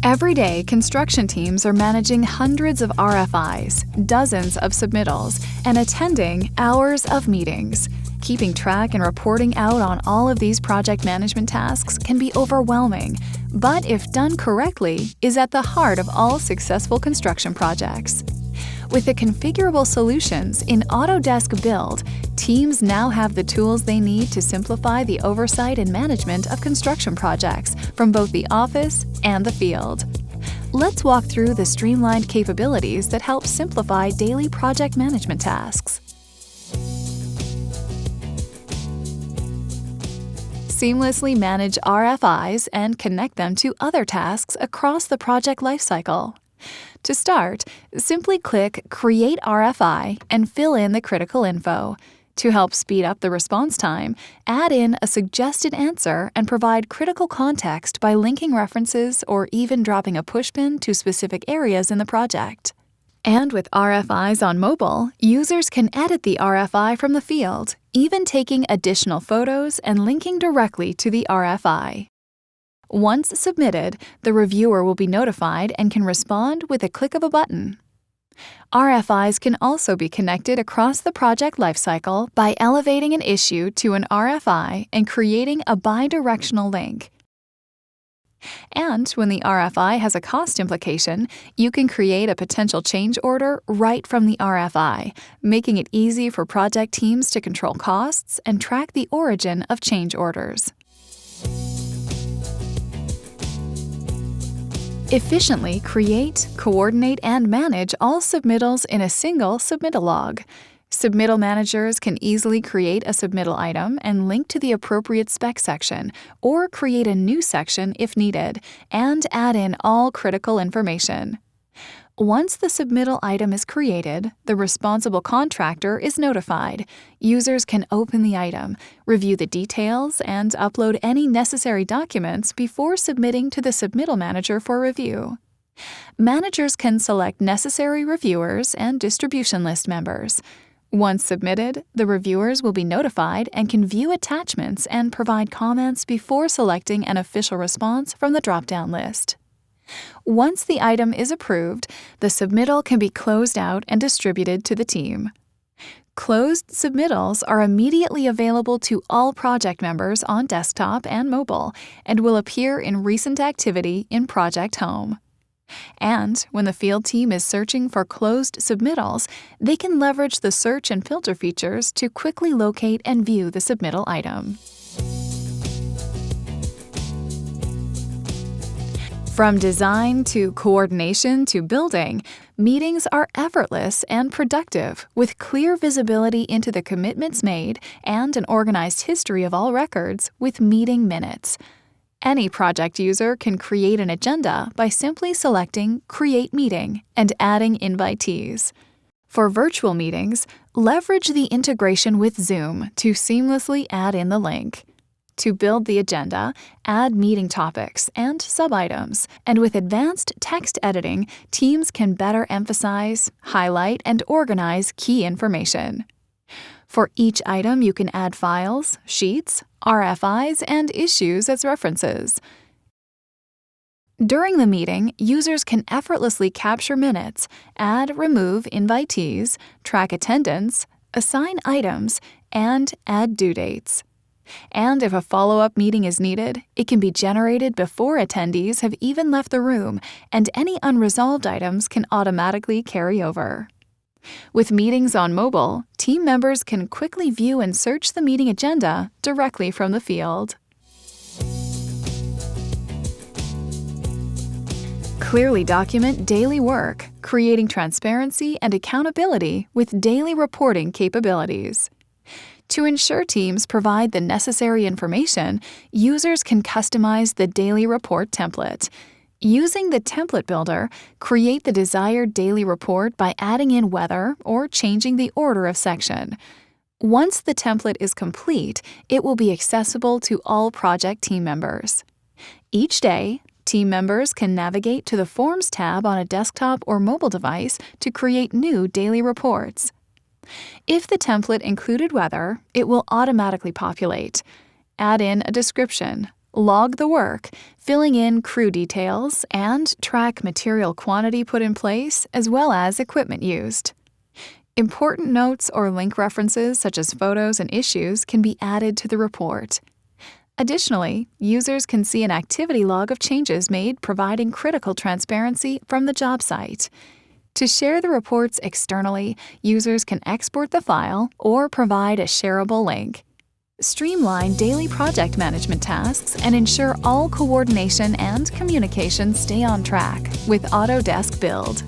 Every day, construction teams are managing hundreds of RFIs, dozens of submittals, and attending hours of meetings. Keeping track and reporting out on all of these project management tasks can be overwhelming, but if done correctly, is at the heart of all successful construction projects. With the configurable solutions in Autodesk Build, teams now have the tools they need to simplify the oversight and management of construction projects from both the office and the field. Let's walk through the streamlined capabilities that help simplify daily project management tasks. Seamlessly manage RFIs and connect them to other tasks across the project lifecycle. To start, simply click Create RFI and fill in the critical info. To help speed up the response time, add in a suggested answer and provide critical context by linking references or even dropping a pushpin to specific areas in the project. And with RFIs on mobile, users can edit the RFI from the field, even taking additional photos and linking directly to the RFI. Once submitted, the reviewer will be notified and can respond with a click of a button. RFIs can also be connected across the project lifecycle by elevating an issue to an RFI and creating a bidirectional link. And when the RFI has a cost implication, you can create a potential change order right from the RFI, making it easy for project teams to control costs and track the origin of change orders. Efficiently create, coordinate, and manage all submittals in a single submittal log. Submittal managers can easily create a submittal item and link to the appropriate spec section, or create a new section if needed, and add in all critical information. Once the submittal item is created, the responsible contractor is notified. Users can open the item, review the details, and upload any necessary documents before submitting to the submittal manager for review. Managers can select necessary reviewers and distribution list members. Once submitted, the reviewers will be notified and can view attachments and provide comments before selecting an official response from the drop-down list. Once the item is approved, the submittal can be closed out and distributed to the team. Closed submittals are immediately available to all project members on desktop and mobile and will appear in recent activity in Project Home. And when the field team is searching for closed submittals, they can leverage the search and filter features to quickly locate and view the submittal item. From design to coordination to building, meetings are effortless and productive, with clear visibility into the commitments made and an organized history of all records with meeting minutes. Any project user can create an agenda by simply selecting Create Meeting and adding invitees. For virtual meetings, leverage the integration with Zoom to seamlessly add in the link. To build the agenda, add meeting topics and sub-items, and with advanced text editing, teams can better emphasize, highlight, and organize key information. For each item, you can add files, sheets, RFIs, and issues as references. During the meeting, users can effortlessly capture minutes, remove invitees, track attendance, assign items, and add due dates. And if a follow-up meeting is needed, it can be generated before attendees have even left the room, and any unresolved items can automatically carry over. With meetings on mobile, team members can quickly view and search the meeting agenda directly from the field. Clearly document daily work, creating transparency and accountability with daily reporting capabilities. To ensure teams provide the necessary information, users can customize the daily report template. Using the template builder, create the desired daily report by adding in weather or changing the order of section. Once the template is complete, it will be accessible to all project team members. Each day, team members can navigate to the Forms tab on a desktop or mobile device to create new daily reports. If the template included weather, it will automatically populate. Add in a description, Log the work, filling in crew details, and track material quantity put in place as well as equipment used. Important notes or link references such as photos and issues can be added to the report. Additionally, users can see an activity log of changes made, providing critical transparency from the job site. To share the reports externally, users can export the file or provide a shareable link. Streamline daily project management tasks and ensure all coordination and communication stay on track with Autodesk Build.